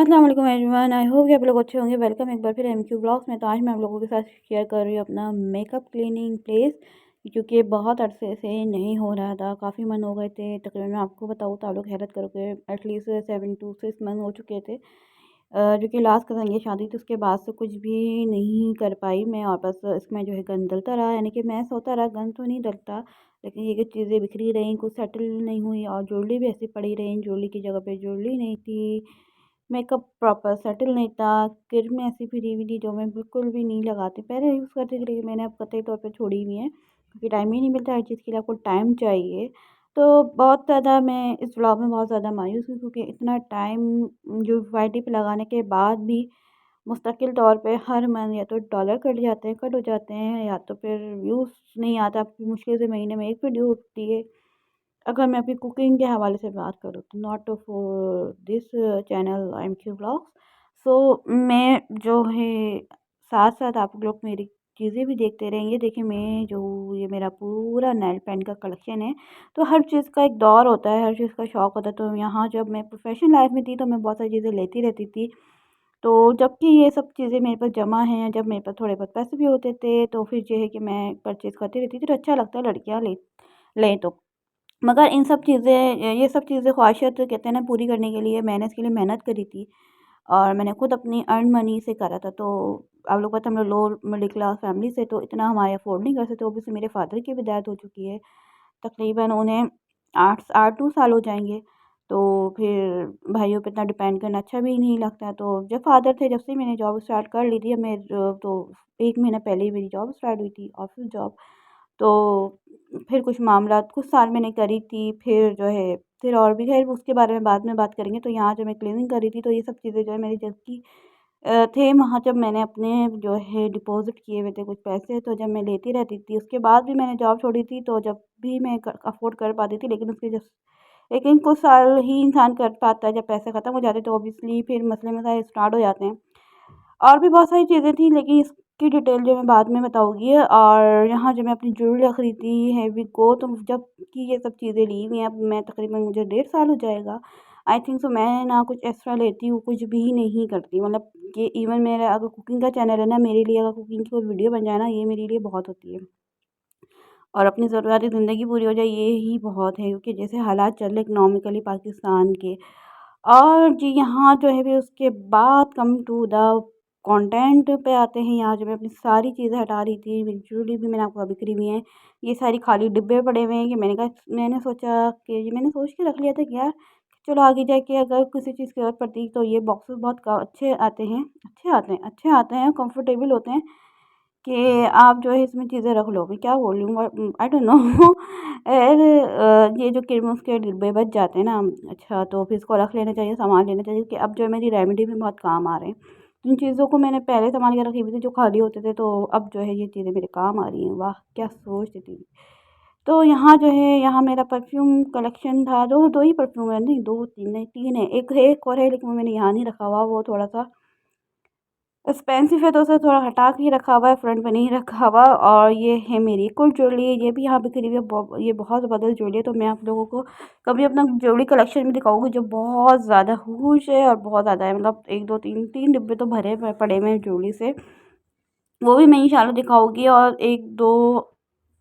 अस्सलाम वालेकुम everyone, I hope कि आप लोग अच्छे होंगे। वेलकम एक बार फिर एमक्यू ब्लॉग्स में। तो आज मैं आप लोगों के साथ शेयर कर रही हूँ अपना मेकअप क्लीनिंग प्लेस, क्योंकि बहुत अरसे से नहीं हो रहा था। काफ़ी मन हो गए थे। तकरीबन मैं आपको बताऊँ तो आप लोग हैरत करोगे, एटलीस्ट 7 to 6 मंथ हो चुके थे। जो कि लास्ट करेंगे शादी, तो उसके बाद से कुछ भी नहीं कर पाई मैं। और बस इसमें जो है गंद डलता रहा, यानी कि मैस होता रहा। गंद तो नहीं डलता, लेकिन ये कि चीज़ें बिखरी रहीं, कुछ सेटल नहीं हुई। और ज्वेलरी भी ऐसी पड़ी रही, ज्वेलरी की जगह पे ज्वेलरी नहीं थी। मेकअप प्रॉपर सेटल नहीं था। क्रीम ऐसी फिरी हुई थी जो मैं बिल्कुल भी नहीं लगाती, पहले यूज़ करती थी, लेकिन मैंने अब कतई तौर पे छोड़ी हुई है, क्योंकि टाइम ही नहीं मिलता। हर चीज़ के लिए आपको टाइम चाहिए। तो बहुत ज़्यादा मैं इस व्लॉग में बहुत ज़्यादा मायूस हूँ, क्योंकि इतना टाइम जो वाईटी पे लगाने के बाद भी मुस्तकिल तौर पे हर मंथ या तो डॉलर कट हो जाते हैं, या तो फिर व्यूज़ नहीं आता। आपकी मुश्किल से महीने में एक वीडियो उठती है। अगर मैं अपनी कुकिंग के हवाले से बात करूँ तो not for this channel I am Q blogs. So मैं जो है साथ साथ आप लोग मेरी चीज़ें भी देखते रहेंगे। देखिए, मैं जो ये मेरा पूरा नेल पेंट का कलेक्शन है। तो हर चीज़ का एक दौर होता है, हर चीज़ का शौक़ होता है। तो यहाँ जब मैं प्रोफेशनल लाइफ में थी तो मैं बहुत सारी चीज़ें लेती रहती थी। तो जबकि ये सब चीज़ें मेरे पास जमा हैं, जब मेरे पास थोड़े बहुत पैसे भी होते थे, तो फिर जो है कि मैं परचेज़ करती रहती थी। तो अच्छा लगता है लड़कियाँ लें तो। मगर इन सब चीज़ें ये सब चीज़ें ख्वाहिशें तो कहते हैं ना, पूरी करने के लिए मैंने इसके लिए मेहनत करी थी। और मैंने खुद अपनी अर्न मनी से करा था। तो आप लोग पता है, हम लोग लो मिडिल क्लास फैमिली से, तो इतना हमारे अफोर्ड नहीं कर सकते। ओब्वियसली मेरे फादर की भी डेथ हो चुकी है, तकरीबन उन्हें 8 साल हो जाएंगे। तो फिर भाइयों पे इतना डिपेंड करना अच्छा भी नहीं लगता। तो जब फादर थे, जब से मैंने जॉब स्टार्ट कर ली थी, मैं तो 1 महीना पहले ही मेरी जॉब स्टार्ट हुई थी, ऑफिस जॉब। तो फिर कुछ मामला कुछ साल मैंने करी थी, फिर जो है फिर और भी, खैर उसके बारे में बाद में बात करेंगे। तो यहाँ जब मैं क्लीनिंग कर रही थी, तो ये सब चीज़ें जो है मेरी जब की थे वहाँ, जब मैंने अपने जो है डिपॉज़िट किए हुए थे कुछ पैसे, तो जब मैं लेती रहती थी। उसके बाद भी मैंने जॉब छोड़ी थी, तो जब भी मैं अफ़ोर्ड कर पाती थी, लेकिन कुछ साल ही इंसान कर पाता है। जब पैसे ख़त्म हो जाते तो ऑब्वियसली फिर मसले मसाइल स्टार्ट हो जाते हैं। और भी बहुत सारी चीज़ें थी, लेकिन इसकी डिटेल जो मैं बाद में बताऊँगी। और यहाँ जो मैं अपनी ज्वेलरी खरीदी है विको, तो जब कि ये सब चीज़ें ली हुई हैं, अब मैं तकरीबन मुझे 1.5 साल हो जाएगा आई थिंक सो। मैं ना कुछ एक्स्ट्रा लेती हूँ, कुछ भी नहीं करती। मतलब कि इवन मेरा अगर कुकिंग का चैनल है ना, मेरे लिए अगर कुकिंग की कोई वीडियो बन जाए ना, ये मेरे लिए बहुत होती है। और अपनी ज़रूरियात ज़िंदगी पूरी हो जाए, ये ही बहुत है, क्योंकि जैसे हालात चल रहे इकनॉमिकली पाकिस्तान के। और जी यहाँ जो है फिर उसके बाद कम टू द कंटेंट पे आते हैं। यहाँ जो मैं अपनी सारी चीज़ें हटा रही थी, मेरी ज्वेलरी भी मैंने आपको बिखरी हुई है। ये सारी खाली डिब्बे पड़े हुए हैं, कि मैंने सोचा कि ये मैंने सोच के रख लिया था कि यार चलो आगे जाके अगर किसी चीज़ की ज़रूरत पड़ती, तो ये बॉक्सेस बहुत अच्छे आते हैं, अच्छे आते हैं, कंफर्टेबल होते हैं, कि आप जो है इसमें चीज़ें रख लो। मैं क्या बोल रही हूँ, आई डोंट नो। ये जो क्रीम्स के डिब्बे बच जाते हैं ना, अच्छा तो फिर इसको रख लेना चाहिए, सामान लेना चाहिए, कि अब जो है मेरी रेमेडी में बहुत काम आ रहे हैं। जिन चीज़ों को मैंने पहले संभाल के रखी हुई थी, जो खाली होते थे, तो अब जो है ये चीज़ें मेरे काम आ रही हैं। वाह क्या सोचती थी। तो यहाँ जो है, यहाँ मेरा परफ्यूम कलेक्शन था। दो दो ही परफ्यूम है, नहीं दो तीन नहीं, तीन है। एक और है, लेकिन वो मैंने यहाँ नहीं रखा हुआ, वो थोड़ा सा एक्सपेंसिव है, तो उसे थोड़ा हटा के ही रखा हुआ है, फ्रंट पे नहीं रखा हुआ। और ये है मेरी एक और ज्वेलरी, ये भी यहाँ पे खरीदी है। ये बहुत ज़बरदस्त ज्वेलरी है। तो मैं आप लोगों को कभी अपना ज्वेलरी कलेक्शन भी दिखाऊंगी, जो बहुत ज़्यादा हुश है और बहुत ज़्यादा है। मतलब एक दो तीन तीन डिब्बे तो पड़े हुए हैं ज्वेलरी से, वो भी मैं इंशाल्लाह दिखाऊंगी। और एक दो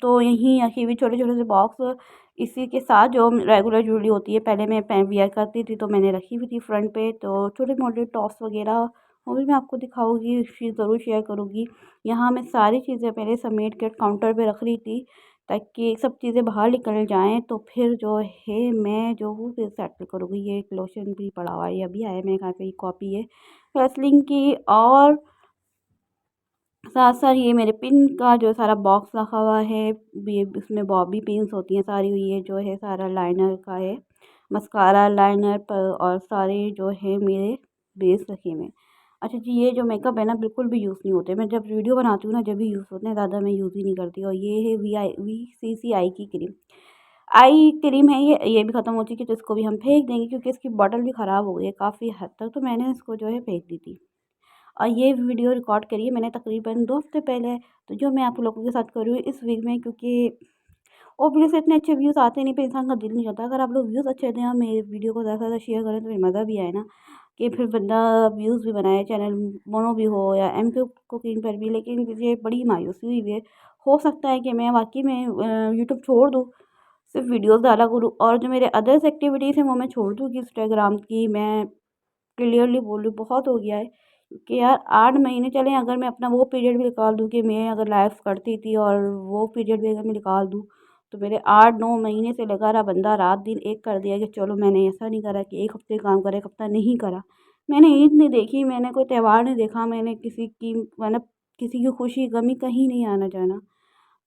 तो यहीं रखी हुई छोटे छोटे से बॉक्स, इसी के साथ जो रेगुलर ज्वेलरी होती है, पहले मैं पहन वियर करती थी, तो मैंने रखी हुई थी फ्रंट पे। तो छोटे मोटे टॉप्स वगैरह वो भी मैं आपको दिखाऊंगी, ज़रूर शेयर करूँगी। यहाँ मैं सारी चीज़ें पहले समेट कर काउंटर पे रख रही थी, ताकि सब चीज़ें बाहर निकल जाएँ, तो फिर जो है मैं जो हूँ फिर सेटल करूँगी। ये एक लोशन भी पड़ा हुआ है, ये अभी आया मेरे कहा से, कॉपी है वैसलीन की। और साथ साथ ये मेरे पिन का जो सारा बॉक्स रखा हुआ है, ये इसमें बॉबी पिन्स होती हैं सारी। ये जो है सारा लाइनर का है, मस्कारा लाइनर पर, और सारे जो है मेरे बेस रखे हुए हैं। अच्छा जी, ये जो मेकअप है ना, बिल्कुल भी यूज़ नहीं होते। मैं जब वीडियो बनाती हूँ ना, जब भी यूज़ होते हैं, ज़्यादा मैं यूज़ ही नहीं करती। और ये है VCCI की क्रीम, आई क्रीम है ये भी ख़त्म हो चुकी है, तो इसको भी हम फेंक देंगे, क्योंकि इसकी बॉटल भी ख़राब हो गई है काफ़ी हद तक। तो मैंने इसको जो है फेंक दी थी। और ये वीडियो रिकॉर्ड करी है मैंने तकरीबन 2 हफ़्ते पहले। तो जो मैं आप लोगों के साथ कर रही हूँ इस वीक में, क्योंकि ऑब्वियसली इतने अच्छे व्यूज़ आते नहीं, पे इंसान का दिल नहीं करता। अगर आप लोग व्यूज़ अच्छे दें और मेरे वीडियो को ज़्यादा से ज़्यादा शेयर करें, तो फिर मज़ा भी आए ना। कि फिर बंदा व्यूज़ भी बनाए, चैनल मोनो भी हो या एमक्यू कुकिंग पर भी। लेकिन मुझे बड़ी मायूसी हुई है। हो सकता है कि मैं वाक़ई में यूट्यूब छोड़ दूँ, सिर्फ़ वीडियोज़ डाला करूँ और जो मेरे अदर्स एक्टिविटीज़ हैं वो मैं छोड़ दूँ कि इंस्टाग्राम की। मैं क्लियरली बोल रही हूँ, बहुत हो गया है कि यार 8 महीने चलें, अगर मैं अपना वो पीरियड भी निकाल दूँ कि मैं अगर लाइव्स करती थी और वो पीरियड भी अगर मैं निकाल दूँ, तो मेरे 8-9 महीने से लगा रहा बंदा रात दिन एक कर दिया कि चलो मैंने ऐसा नहीं करा कि 1 हफ़्ते काम करा, 1 हफ़्ता नहीं करा। मैंने ईद नहीं देखी, मैंने कोई त्योहार नहीं देखा, मैंने किसी की मतलब किसी की खुशी गमी कहीं नहीं आना जाना।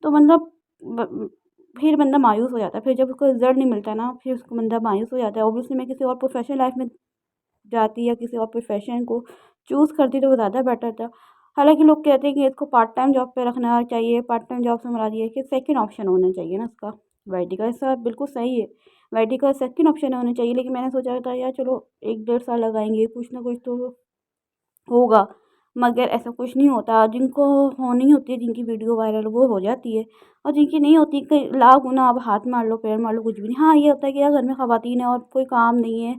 तो मतलब ब फिर बंदा मायूस हो जाता है, फिर जब उसको रिज़ल्ट नहीं मिलता ना, फिर उसको बंदा मायूस हो जाता है। ऑब्वियसली मैं किसी और प्रोफ़ेशनल लाइफ़ में जाती या किसी और प्रोफ़ेशन को चूज़ करती तो वो ज़्यादा बेटर था। हालाँकि लोग कहते हैं कि इसको पार्ट टाइम जॉब पे रखना चाहिए, पार्ट टाइम जॉब से मुराद ये है कि सेकंड ऑप्शन होना चाहिए ना उसका, वाईटी का। ऐसा बिल्कुल सही है, वाईटी का सेकंड ऑप्शन होना चाहिए। लेकिन मैंने सोचा था यार चलो 1 डेढ़ साल लगाएँगे, कुछ ना कुछ तो होगा, मगर ऐसा कुछ नहीं होता। जिनको होनी होती है, जिनकी वीडियो वायरल वो हो जाती है और जिनकी नहीं होती कई लाख गुना आप हाथ मार लो, पैर मार लो, कुछ भी नहीं। हाँ, ये होता है कि यार घर में ख़वातीन हैं और कोई काम नहीं है।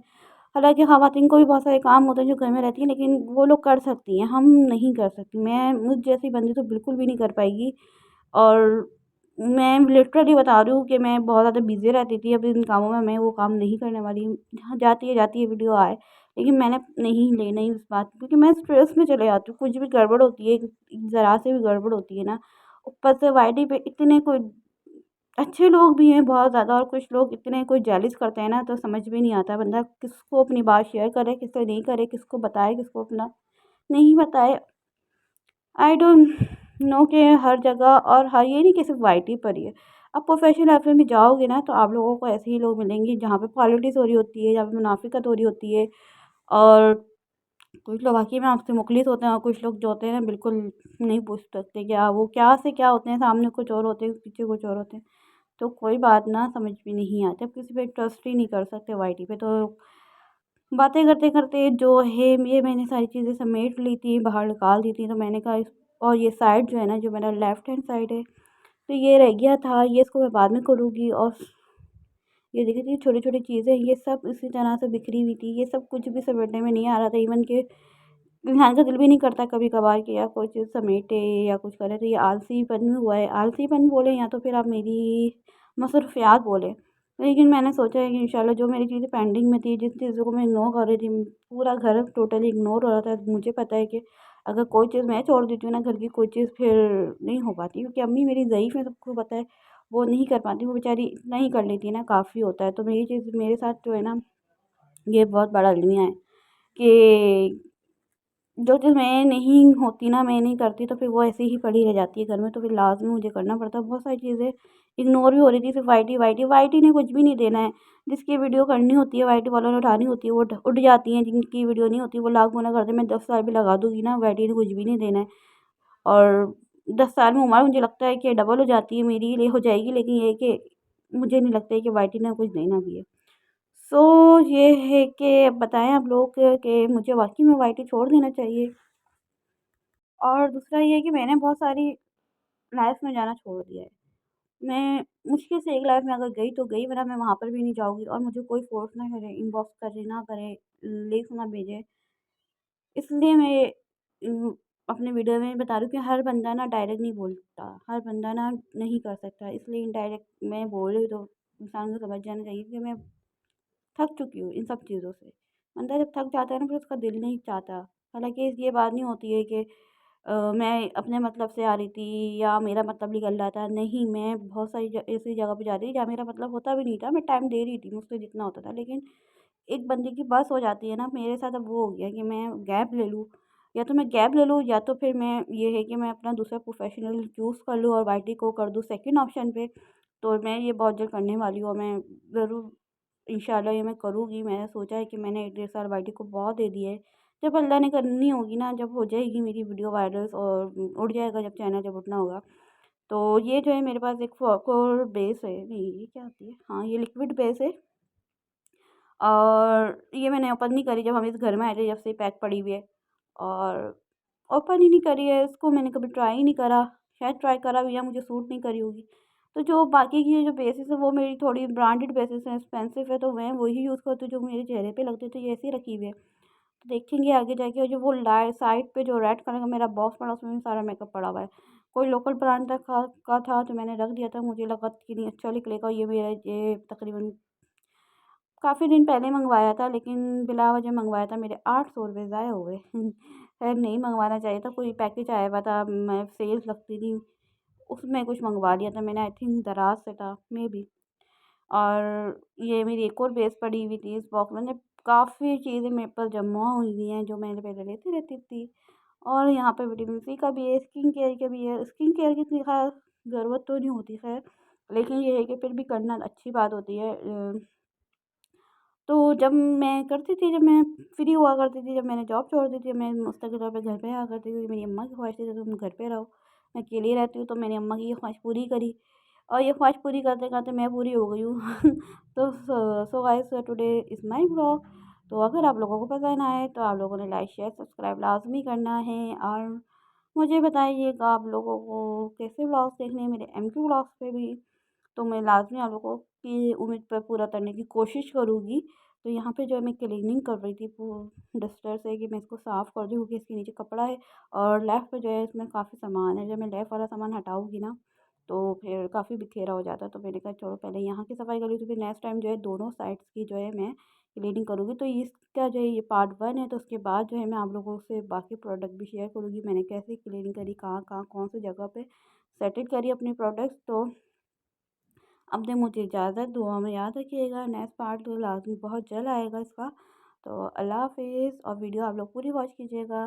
हालाँकि ख़वातीन को भी बहुत सारे काम होते हैं जो घर में रहती हैं, लेकिन वो लोग कर सकती हैं, हम नहीं कर सकती। मैं मुझ जैसी बंदी तो बिल्कुल भी नहीं कर पाएगी और मैं लिटरली बता रही हूँ कि मैं बहुत ज़्यादा बिज़ी रहती थी। अब इन कामों में मैं वो काम नहीं करने वाली हूँ। हाँ, जाती है वीडियो आए, लेकिन मैंने नहीं लेना ही उस बात को, क्योंकि मैं स्ट्रेस में चले जाती हूँ। कुछ भी गड़बड़ होती है, ज़रा से भी गड़बड़ होती है ना, ऊपर से वाईटी पे इतने कोई अच्छे लोग भी हैं बहुत ज़्यादा और कुछ लोग इतने कोई जेलस करते हैं ना, तो समझ भी नहीं आता बंदा किसको अपनी बात शेयर करे, किससे नहीं करे, किसको बताए, किसको अपना नहीं बताए। आई डोंट नो कि हर जगह और हर ये नहीं कि सिर्फ वाईटी पर ही है। आप प्रोफेशनल लाइफ में भी जाओगे ना तो आप लोगों को ऐसे ही लोग मिलेंगे जहाँ पे पॉलिटिक्स हो रही होती है, जहाँ पे मुनाफ़िकत हो रही होती है और कुछ लोग वाक़ई में आपसे मुख़लिस होते हैं और कुछ लोग जो होते हैं ना बिल्कुल नहीं पूछ सकते क्या वो क्या से क्या होते हैं, सामने कुछ और होते हैं, पीछे कुछ और होते हैं। तो कोई बात ना समझ में नहीं आती, अब किसी पे ट्रस्ट ही नहीं कर सकते वाईटी पे। तो बातें करते-करते जो है ये मैंने सारी चीज़ें समेट ली थी, बाहर निकाल दी थी, तो मैंने कहा इस और ये साइड जो है ना, जो मेरा लेफ्ट हैंड साइड है, तो ये रह गया था, ये इसको मैं बाद में करूँगी। और ये देखिए ये छोटी-छोटी चीज़ें ये सब इसी तरह से बिखरी हुई थी, ये सब कुछ भी समेटने में नहीं आ रहा था। इवन कि इंसान का दिल भी नहीं करता कभी-कभार कि यार कोई चीज़ समेटे या कुछ करे, तो ये आलसीपन में हुआ है। आलसीपन बोलें या तो फिर आप मेरी मसरूफ़ियात बोलें। लेकिन मैंने सोचा है कि इंशाल्लाह जो मेरी चीज़ें पेंडिंग में थी, जिन चीज़ों को मैं इग्नोर कर रही थी, पूरा घर टोटली इग्नोर हो रहा था। मुझे पता है कि अगर कोई चीज़ मैं छोड़ देती हूँ ना घर की कोई चीज़ फिर नहीं हो पाती, क्योंकि अम्मी मेरी ज़ईफ़ है, सबको पता है। वो नहीं कर पाती, वो बेचारी इतना ही कर लेती है ना, काफ़ी होता है। तो मेरी चीज़ मेरे साथ जो है ना, ये बहुत बड़ा अलमिया है कि जो चीज़ मैं नहीं होती ना, मैं नहीं करती, तो फिर वो ऐसे ही पड़ी रह जाती है घर में, तो फिर लाज़मी मुझे करना पड़ता है। बहुत सारी चीज़ें इग्नोर भी हो रही थी, सिर्फ़ वाईटी ने कुछ भी नहीं देना है। जिसकी वीडियो करनी होती है, वाईटी वालों ने उठानी होती है, वो उठ जाती हैं, जिनकी वीडियो नहीं होती, वो लाख गुना करते हैं। मैं 10 साल भी लगा दूँगी ना, वाईटी ने कुछ भी नहीं देना है। और 10 साल में उम्र मुझे लगता है कि डबल हो जाती है मेरी, ले हो जाएगी, लेकिन ये है कि मुझे नहीं लगता है कि वाईटी ने कुछ देना भी है। सो ये है कि बताएँ आप लोग कि मुझे वाक़ई में वाईटी छोड़ देना चाहिए? और दूसरा ये है कि मैंने बहुत सारी लाइफ़ में जाना छोड़ दिया है। मैं मुश्किल से एक लाइफ़ में अगर गई तो गई, वरना मैं वहाँ पर भी नहीं जाऊँगी और मुझे कोई फ़ोर्स ना करे, इनबॉक्स करे, ना करे, लिंक ना भेजे। इसलिए मैं अपने वीडियो में बता रही हूँ कि हर बंदा ना डायरेक्ट नहीं बोलता, हर बंदा ना नहीं कर सकता। इसलिए इनडायरेक्ट मैं बोल रही हूँ तो इंसान को समझ जाना चाहिए कि मैं थक चुकी हूँ इन सब चीज़ों से। बंदा जब थक जाता है ना फिर उसका दिल नहीं चाहता। हालाँकि ये बात नहीं होती है कि मैं अपने मतलब से आ रही थी या मेरा मतलब निकल रहा था। नहीं, मैं बहुत सारी ऐसी जगह पे जा रही थी जहाँ मेरा मतलब होता भी नहीं था। मैं टाइम दे रही थी, मुझसे जितना होता था। लेकिन एक बंदे की बस हो जाती है ना, मेरे साथ अब वो हो गया कि मैं गैप ले लूँ। या तो मैं गैप ले लूँ या तो फिर मैं ये है कि मैं अपना दूसरा प्रोफ़ेशनल चूज़ कर लूँ और वाईटी को कर दूँ सेकंड ऑप्शन पे। तो मैं ये बहुत जल्द करने वाली हूँ और मैं ज़रूर इंशाल्लाह ये मैं करूँगी। मैंने सोचा है कि मैंने 1 डेढ़ साल वाईटी को बहुत दे दिए है। जब अल्लाह ने करनी होगी ना, जब हो जाएगी मेरी वीडियो वायरल्स और उठ जाएगा जब चैनल जब उठना होगा, तो ये जो है मेरे पास एक फ़ोर बेस है, नहीं ये क्या होती है? हाँ, ये लिक्विड बेस है और ये मैंने ओपन नहीं करी, जब हम इस घर में आए थे जब से पैक पड़ी हुई है और ओपन ही नहीं करी है, इसको मैंने कभी ट्राई ही नहीं करा। शायद ट्राई करा भी या मुझे सूट नहीं करी होगी। तो जो बाकी की जो बेसेस है वो मेरी थोड़ी ब्रांडेड बेसेस हैं, एक्सपेंसिव है, तो मैं वही यूज़ करती हूँ जो मेरे चेहरे पे लगती है, तो ये ऐसे ही रखी हुई है। देखेंगे आगे जाके, और जो वो लाइ साइड पे जो रेड कलर का मेरा बॉक्स पड़ा उसमें भी सारा मेकअप पड़ा हुआ है। कोई लोकल ब्रांड का था तो मैंने रख दिया था, मुझे लगा कि नहीं अच्छा निकलेगा। ये तकरीबन काफ़ी दिन पहले मँगवाया था, लेकिन बिला वजह मँगवाया था, मेरे 800 रुपए ज़ाया हो गए। खैर नहीं मँगवाना चाहिए था, कोई पैकेज आया हुआ था, मैं सेल्स लगती थी, उसमें कुछ मँगवा लिया था मैंने, आई थिंक दराज़ से था मेबी। और ये मेरी एक और बेस पड़ी हुई थी इस बॉक्स में। मतलब काफ़ी चीज़ें मेरे पास जमा हुई हुई हैं जो मैंने पहले लेती रहती थी। और यहाँ पे विटामिन सी का भी है, स्किन केयर का भी है। स्किन केयर की इतनी ख़ास ज़रूरत तो नहीं होती ख़ैर, लेकिन ये है कि फिर भी करना अच्छी बात होती है। तो जब मैं फ्री हुआ करती थी, जब मैंने जॉब छोड़ दी थी, मैं मुस्तकिल तौर पे घर पे आया करती थी। मेरी अम्मा की ख्वाहिश थी कि तुम घर पे रहो, मैं अकेली रहती हूँ, तो मैंने अम्मा की ये ख्वाहिश पूरी करी, और ये ख्वाहिश पूरी करते-करते मैं पूरी हो गई हूँ। तो guys, today is my vlog. तो अगर आप लोगों को पसंद आए तो आप लोगों ने लाइक, शेयर, सब्सक्राइब लाज़मी करना है, और मुझे बताइएगा आप लोगों को कैसे व्लॉग्स देखने हैं मेरे एमक्यू व्लॉग्स पे भी। तो मैं लाज़मी आप लोगों की उम्मीद पर पूरा करने की कोशिश करूँगी। तो यहाँ पे जो है मैं क्लीनिंग कर रही थी डस्टर से, कि मैं इसको साफ़ कर दूँ, क्योंकि इसके नीचे कपड़ा है, और लेफ़्ट पे जो है इसमें काफ़ी सामान है। जब मैं लेफ़्ट वाला सामान हटाऊँगी ना, तो फिर काफ़ी बिखेरा हो जाता है। तो मैंने कहा चलो पहले यहाँ की सफाई कर लूँ, तो फिर नेक्स्ट टाइम जो है दोनों साइड्स की जो है मैं क्लीनिंग करूँगी। तो इसका जो है ये पार्ट 1 है, तो उसके बाद जो है मैं आप लोगों से बाकी प्रोडक्ट भी शेयर करूँगी, मैंने कैसे क्लीनिंग करी, कहाँ-कहाँ, कौन-सी जगह पे सेटिंग करी अपनी प्रोडक्ट्स। तो अब दे मुझे इजाज़त, दुआ में याद रखिएगा, नेक्स्ट पार्ट तो लाज़मी बहुत जल्द आएगा इसका। तो अल्लाह हाफ़िज़, और वीडियो आप लोग पूरी वॉच कीजिएगा।